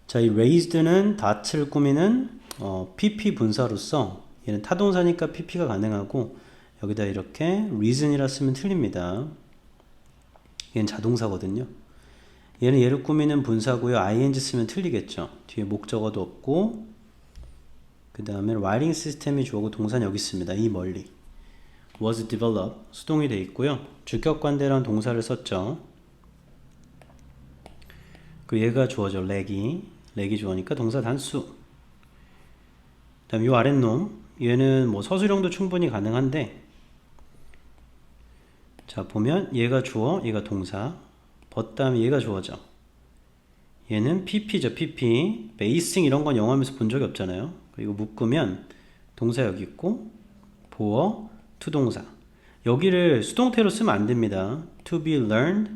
자, 이 raised는 닷을 꾸미는 pp 분사로서 얘는 타동사니까 pp가 가능하고 여기다 이렇게 reason이라 쓰면 틀립니다. 얘는 자동사거든요. 얘는 얘를 꾸미는 분사고요. ing 쓰면 틀리겠죠. 뒤에 목적어도 없고 그 다음에 writing 시스템이 주어고 동사는 여기 있습니다. 이 멀리 was developed 수동이 돼 있고요. 주격관대라는 동사를 썼죠. 그 얘가 주어죠. 렉이 주어니까 동사 단수. 그 다음 요 아랫놈 얘는 뭐 서술형도 충분히 가능한데 자 보면 얘가 주어 얘가 동사 다음에 얘가 주어죠. 얘는 pp죠. pp 베이싱 이런 건 영어하면서 본 적이 없잖아요. 그리고 묶으면 동사 여기 있고 보어 투동사 여기를 수동태로 쓰면 안 됩니다. to be learned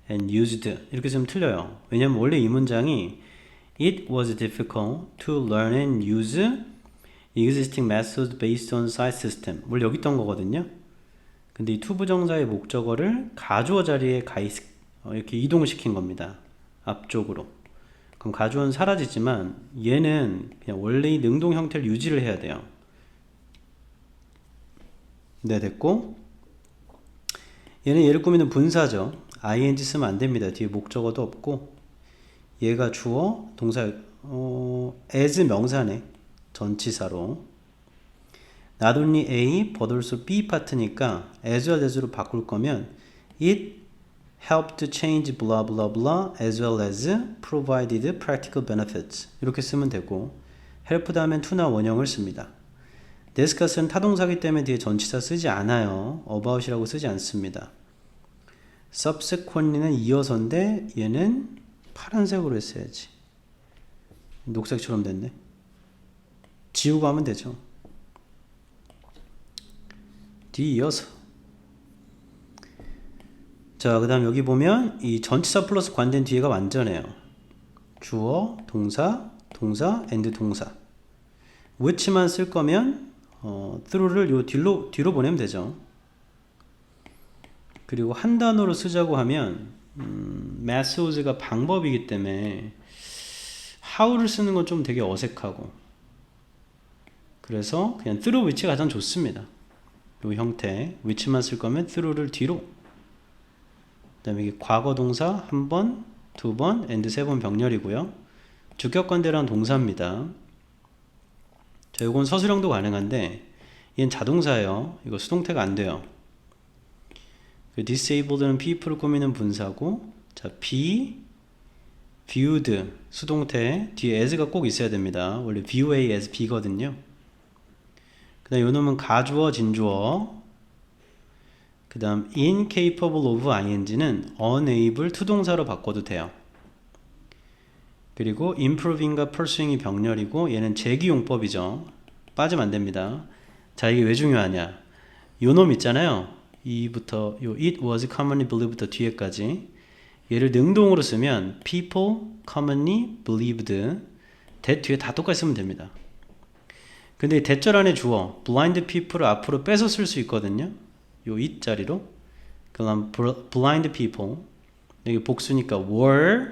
and used 이렇게 쓰면 틀려요. 왜냐면 원래 이 문장이 It was difficult to learn and use existing methods based on size system. 원래 여기 있던 거거든요. 근데 이 to 부정사의 목적어를 가주어 자리에 이렇게 이동시킨 겁니다. 앞쪽으로. 그럼 가주어는 사라지지만 얘는 그냥 원래의 능동 형태를 유지를 해야 돼요. 네, 됐고 얘는 얘를 꾸미는 분사죠. ing 쓰면 안 됩니다. 뒤에 목적어도 없고 얘가 주어, 동사, as 명사네. 전치사로. not only A, but also B 파트니까 as well as로 바꿀 거면 it helped change blah blah blah as well as provided practical benefits 이렇게 쓰면 되고 help 다음엔 to나 원형을 씁니다. discuss는 타동사기 때문에 뒤에 전치사 쓰지 않아요. about이라고 쓰지 않습니다. subsequently는 이어서인데 얘는 파란색으로 했어야지. 녹색처럼 됐네. 지우고 하면 되죠. 뒤 이어서. 자, 그 다음 여기 보면 이 전치사 플러스 관된 뒤에가 완전해요. 주어, 동사, and 동사. which만 쓸 거면 through를 요 뒤로 보내면 되죠. 그리고 한 단어로 쓰자고 하면 methods가 방법이기 때문에 how를 쓰는 건 좀 되게 어색하고 그래서 그냥 through which가 가장 좋습니다. 요 형태 which만 쓸 거면 through를 뒤로 그 다음에 이게 과거 동사 한 번, 두 번, and 세 번 병렬이고요. 주격관대라는 동사입니다. 자, 요건 서술형도 가능한데 얘는 자동사예요. 이거 수동태가 안 돼요. disabled는 people을 꾸미는 분사고 자, be viewed 수동태 뒤에 as가 꼭 있어야 됩니다. 원래 view A as B거든요. 그 다음 요놈은 가주어, 진주어 그 다음 incapable of ing는 unable 투동사로 바꿔도 돼요. 그리고 improving과 pursuing이 병렬이고 얘는 재기용법이죠. 빠지면 안 됩니다. 자, 이게 왜 중요하냐 요 놈 있잖아요. 이부터 요 it was commonly believed부터 뒤에까지 얘를 능동으로 쓰면 people commonly believed that 뒤에 다 똑같이 쓰면 됩니다. 근데 대절 안에 주어 blind people을 앞으로 빼서 쓸 수 있거든요. 요 it 자리로 그럼 blind people 여기 복수니까 were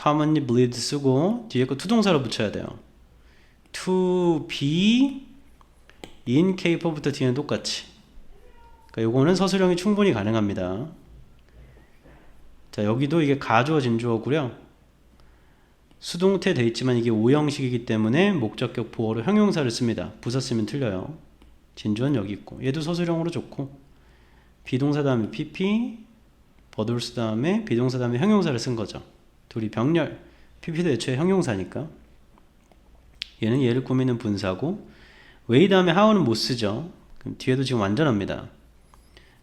commonly believed 쓰고 뒤에 거 투동사로 붙여야 돼요. to be incapable부터 뒤에는 똑같이 그러니까 요거는 서술형이 충분히 가능합니다. 자, 여기도 이게 가주어 진주어고요. 수동태 돼 있지만 이게 오형식이기 때문에 목적격 보어로 형용사를 씁니다. 부사 쓰면 틀려요. 진주어는 여기 있고 얘도 서술형으로 좋고 비동사 다음에 pp 버돌스 다음에 비동사 다음에 형용사를 쓴 거죠. 둘이 병렬 pp도 애초에 형용사니까 얘는 얘를 꾸미는 분사고 way 다음에 how는 못 쓰죠. 그럼 뒤에도 지금 완전합니다.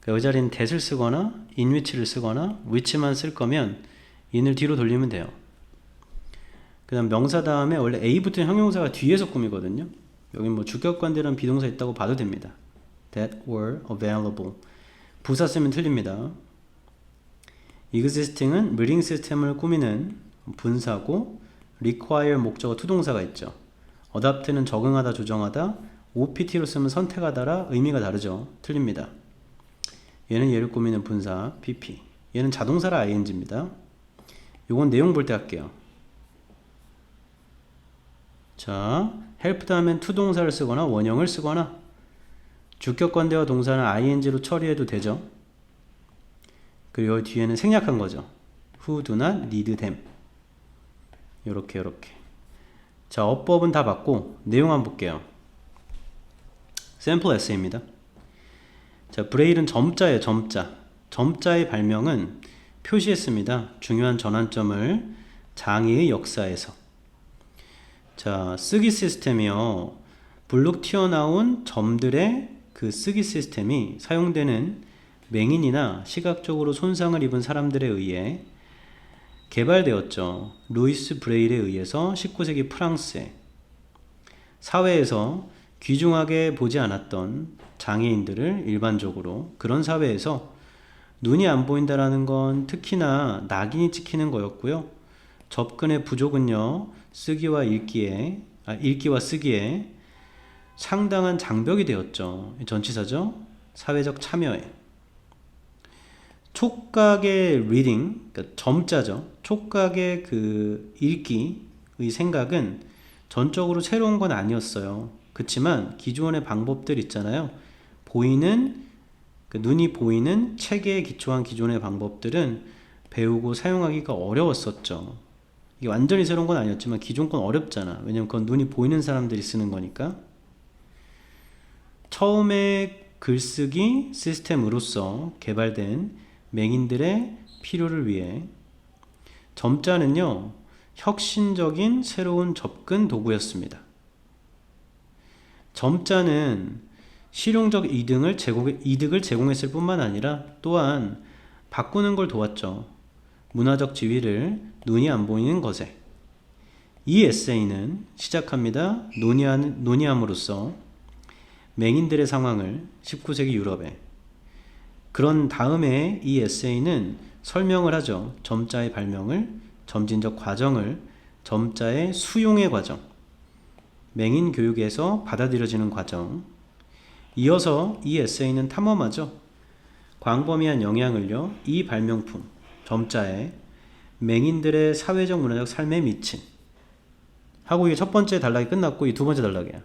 이 자리는 that을 쓰거나 in which를 쓰거나 which만 쓸 거면 in을 뒤로 돌리면 돼요. 그 다음 명사 다음에 원래 A부터 형용사가 뒤에서 꾸미거든요. 여기 뭐 주격관대란 비동사 있다고 봐도 됩니다. that were available 부사 쓰면 틀립니다. existing은 reading 시스템을 꾸미는 분사고 require 목적어 투동사가 있죠. adapt는 적응하다 조정하다 opt로 쓰면 선택하다라 의미가 다르죠. 틀립니다. 얘는 얘를 꾸미는 분사 pp 얘는 자동사라 ing입니다. 요건 내용 볼 때 할게요. 자, help 다음엔 to 동사를 쓰거나 원형을 쓰거나 주격 관대와 동사는 ing로 처리해도 되죠. 그리고 여기 뒤에는 생략한 거죠. who do not need them. 요렇게. 자, 어법은 다 봤고 내용 한번 볼게요. 샘플 에세이입니다. 자, 브레일은 점자예요. 점자의 발명은 표시했습니다. 중요한 전환점을 장애의 역사에서. 자, 쓰기 시스템이요. 불룩 튀어나온 점들의 그 쓰기 시스템이 사용되는 맹인이나 시각적으로 손상을 입은 사람들에 의해 개발되었죠. 루이스 브레일에 의해서 19세기 프랑스에 사회에서 귀중하게 보지 않았던 장애인들을 일반적으로 그런 사회에서 눈이 안 보인다라는 건 특히나 낙인이 찍히는 거였고요. 접근의 부족은요, 읽기와 쓰기에 상당한 장벽이 되었죠. 전치사죠. 사회적 참여에. 촉각의 reading, 그러니까 점자죠. 촉각의 그 읽기의 생각은 전적으로 새로운 건 아니었어요. 그렇지만 기존의 방법들 있잖아요. 눈이 보이는 체계에 기초한 기존의 방법들은 배우고 사용하기가 어려웠었죠. 이게 완전히 새로운 건 아니었지만 기존 건 어렵잖아. 왜냐면 그건 눈이 보이는 사람들이 쓰는 거니까. 처음에 글쓰기 시스템으로서 개발된 맹인들의 필요를 위해 점자는요, 혁신적인 새로운 접근 도구였습니다. 점자는 실용적 이득을 제공했을 뿐만 아니라 또한 바꾸는 걸 도왔죠. 문화적 지위를 눈이 안 보이는 것에. 이 에세이는 시작합니다. 논의함으로써 맹인들의 상황을 19세기 유럽에. 그런 다음에 이 에세이는 설명을 하죠. 점자의 발명을, 점진적 과정을, 점자의 수용의 과정, 맹인 교육에서 받아들여지는 과정. 이어서 이 에세이는 탐험하죠. 광범위한 영향을요, 이 발명품, 점자에 맹인들의 사회적 문화적 삶에 미친. 하고 이게 첫 번째 단락이 끝났고 이 두 번째 단락이야.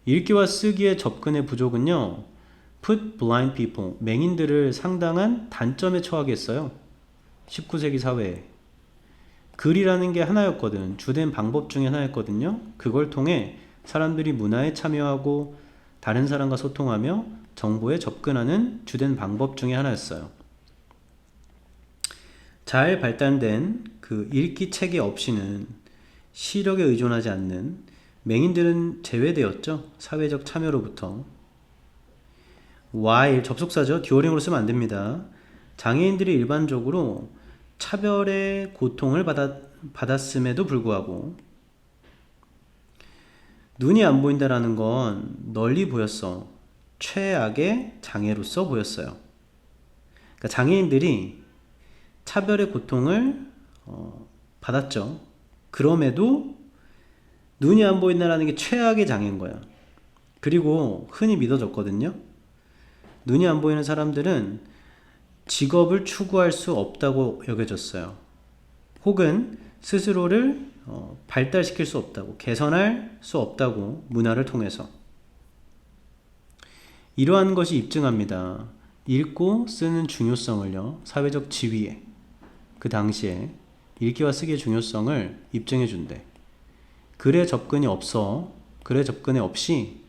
읽기와 쓰기의 접근의 부족은요, put blind people, 맹인들을 상당한 단점에 처하게 했어요. 19세기 사회에. 글이라는 게 하나였거든. 주된 방법 중에 하나였거든요. 그걸 통해 사람들이 문화에 참여하고 다른 사람과 소통하며 정보에 접근하는 주된 방법 중에 하나였어요. 잘 발달된 그 읽기 체계 없이는 시력에 의존하지 않는 맹인들은 제외되었죠. 사회적 참여로부터. while 접속사죠. 듀어링으로 쓰면 안 됩니다. 장애인들이 일반적으로 차별의 고통을 받았음에도 불구하고 눈이 안 보인다라는 건 널리 보였어. 최악의 장애로서 보였어요. 그러니까 장애인들이 차별의 고통을 받았죠. 그럼에도 눈이 안 보인다라는 게 최악의 장애인 거야. 그리고 흔히 믿어졌거든요. 눈이 안 보이는 사람들은 직업을 추구할 수 없다고 여겨졌어요. 혹은 스스로를 발달시킬 수 없다고, 개선할 수 없다고, 문화를 통해서. 이러한 것이 입증합니다. 읽고 쓰는 중요성을요, 사회적 지위에, 그 당시에 읽기와 쓰기의 중요성을 입증해 준대. 글의 접근이 없이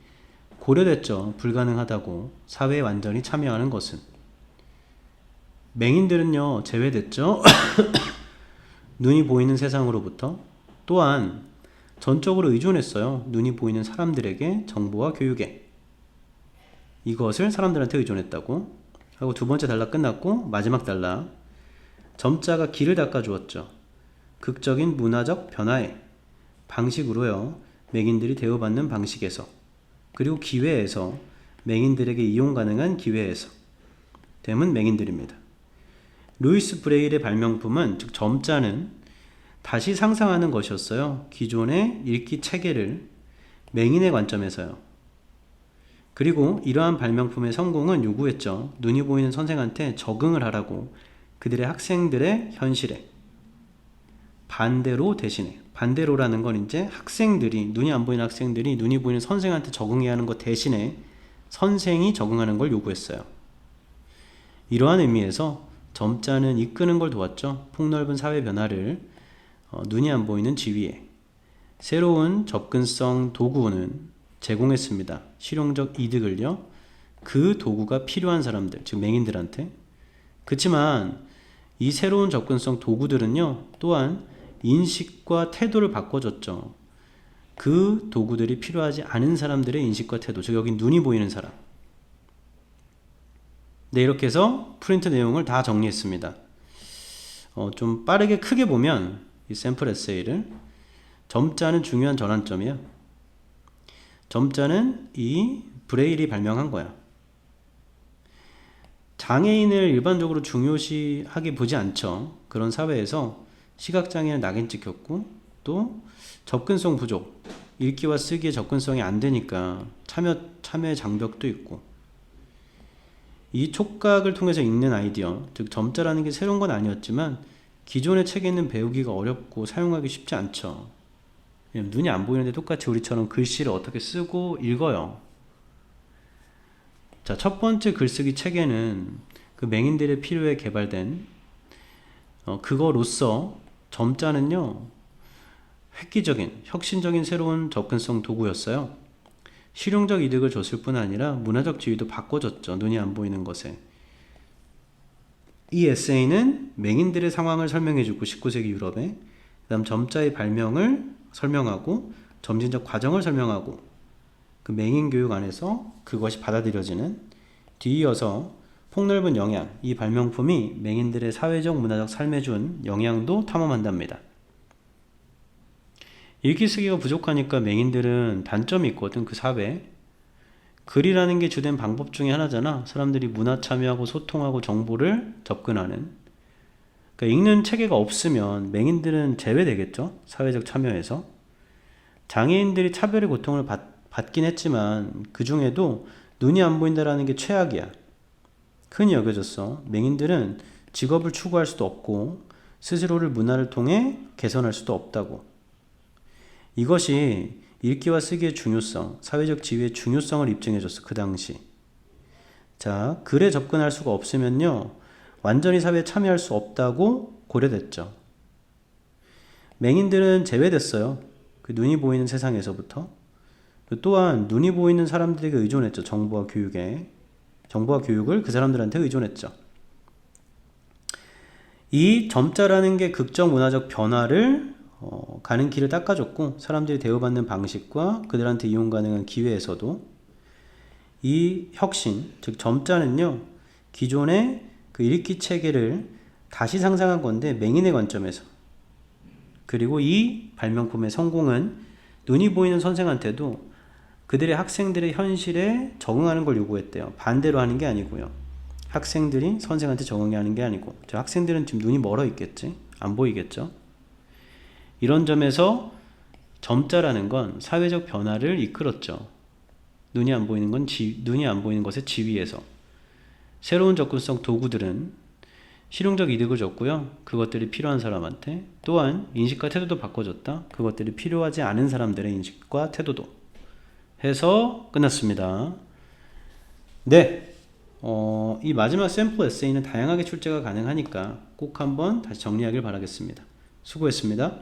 고려됐죠. 불가능하다고. 사회에 완전히 참여하는 것은. 맹인들은요, 제외됐죠. 눈이 보이는 세상으로부터. 또한 전적으로 의존했어요. 눈이 보이는 사람들에게, 정보와 교육에. 이것을 사람들한테 의존했다고 하고, 두 번째 단락 끝났고 마지막 단락. 점자가 길을 닦아주었죠. 극적인 문화적 변화의 방식으로요. 맹인들이 대우받는 방식에서, 그리고 기회에서, 맹인들에게 이용 가능한 기회에서 됨은 맹인들입니다. 루이스 브레일의 발명품은, 즉 점자는 다시 상상하는 것이었어요. 기존의 읽기 체계를 맹인의 관점에서요. 그리고 이러한 발명품의 성공은 요구했죠. 눈이 보이는 선생한테 적응을 하라고, 그들의 학생들의 현실에 반대로 대신해 반대로라는 건 이제 학생들이, 눈이 안 보이는 학생들이 눈이 보이는 선생한테 적응해야 하는 것 대신에 선생이 적응하는 걸 요구했어요. 이러한 의미에서 점자는 이끄는 걸 도왔죠. 폭넓은 사회 변화를 눈이 안 보이는 지위에 새로운 접근성 도구는 제공했습니다. 실용적 이득을요. 그 도구가 필요한 사람들, 즉 맹인들한테. 그렇지만 이 새로운 접근성 도구들은요. 또한 인식과 태도를 바꿔줬죠. 그 도구들이 필요하지 않은 사람들의 인식과 태도, 즉 여기 눈이 보이는 사람. 네, 이렇게 해서 프린트 내용을 다 정리했습니다. 좀 빠르게 크게 보면 이 샘플 에세이를 점자는 중요한 전환점이에요. 점자는 이 브레일이 발명한 거야. 장애인을 일반적으로 중요시하게 보지 않죠. 그런 사회에서 시각장애는 낙인 찍혔고 또 접근성 부족, 읽기와 쓰기의 접근성이 안 되니까 참여의 장벽도 있고 이 촉각을 통해서 읽는 아이디어, 즉 점자라는 게 새로운 건 아니었지만 기존의 책에는 배우기가 어렵고 사용하기 쉽지 않죠. 눈이 안 보이는데 똑같이 우리처럼 글씨를 어떻게 쓰고 읽어요. 자, 첫 번째 글쓰기 체계는 그 맹인들의 필요에 개발된 그거로서 점자는요 획기적인, 혁신적인 새로운 접근성 도구였어요. 실용적 이득을 줬을 뿐 아니라 문화적 지위도 바꿔줬죠. 눈이 안 보이는 것에. 이 에세이는 맹인들의 상황을 설명해주고 19세기 유럽에 그 다음 점자의 발명을 설명하고 점진적 과정을 설명하고 그 맹인 교육 안에서 그것이 받아들여지는 뒤이어서 폭넓은 영향, 이 발명품이 맹인들의 사회적 문화적 삶에 준 영향도 탐험한답니다. 읽기 쓰기가 부족하니까 맹인들은 단점이 있거든. 그 사회에 글이라는 게 주된 방법 중에 하나잖아. 사람들이 문화 참여하고 소통하고 정보를 접근하는. 그러니까 읽는 체계가 없으면 맹인들은 제외되겠죠. 사회적 참여에서. 장애인들이 차별의 고통을 받긴 했지만 그 중에도 눈이 안 보인다라는 게 최악이야. 흔히 여겨졌어. 맹인들은 직업을 추구할 수도 없고 스스로를 문화를 통해 개선할 수도 없다고. 이것이 읽기와 쓰기의 중요성, 사회적 지위의 중요성을 입증해줬어. 그 당시. 자, 글에 접근할 수가 없으면요 완전히 사회에 참여할 수 없다고 고려됐죠. 맹인들은 제외됐어요. 그 눈이 보이는 세상에서부터. 또한 눈이 보이는 사람들에게 의존했죠. 정보와 교육을 그 사람들한테 의존했죠. 이 점자라는 게 극적 문화적 변화를 가는 길을 닦아줬고 사람들이 대우받는 방식과 그들한테 이용 가능한 기회에서도 이 혁신, 즉 점자는요 기존의 그 읽기 체계를 다시 상상한 건데 맹인의 관점에서. 그리고 이 발명품의 성공은 눈이 보이는 선생한테도 그들의 학생들의 현실에 적응하는 걸 요구했대요. 반대로 하는 게 아니고요. 학생들이 선생한테 적응해야 하는 게 아니고. 저 학생들은 지금 눈이 멀어 있겠지? 안 보이겠죠? 이런 점에서 점자라는 건 사회적 변화를 이끌었죠. 눈이 안 보이는 것의 지위에서. 새로운 접근성 도구들은 실용적 이득을 줬고요. 그것들이 필요한 사람한테. 또한 인식과 태도도 바꿔줬다. 그것들이 필요하지 않은 사람들의 인식과 태도도. 해서 끝났습니다. 네. 이 마지막 샘플 에세이는 다양하게 출제가 가능하니까 꼭 한번 다시 정리하길 바라겠습니다. 수고했습니다.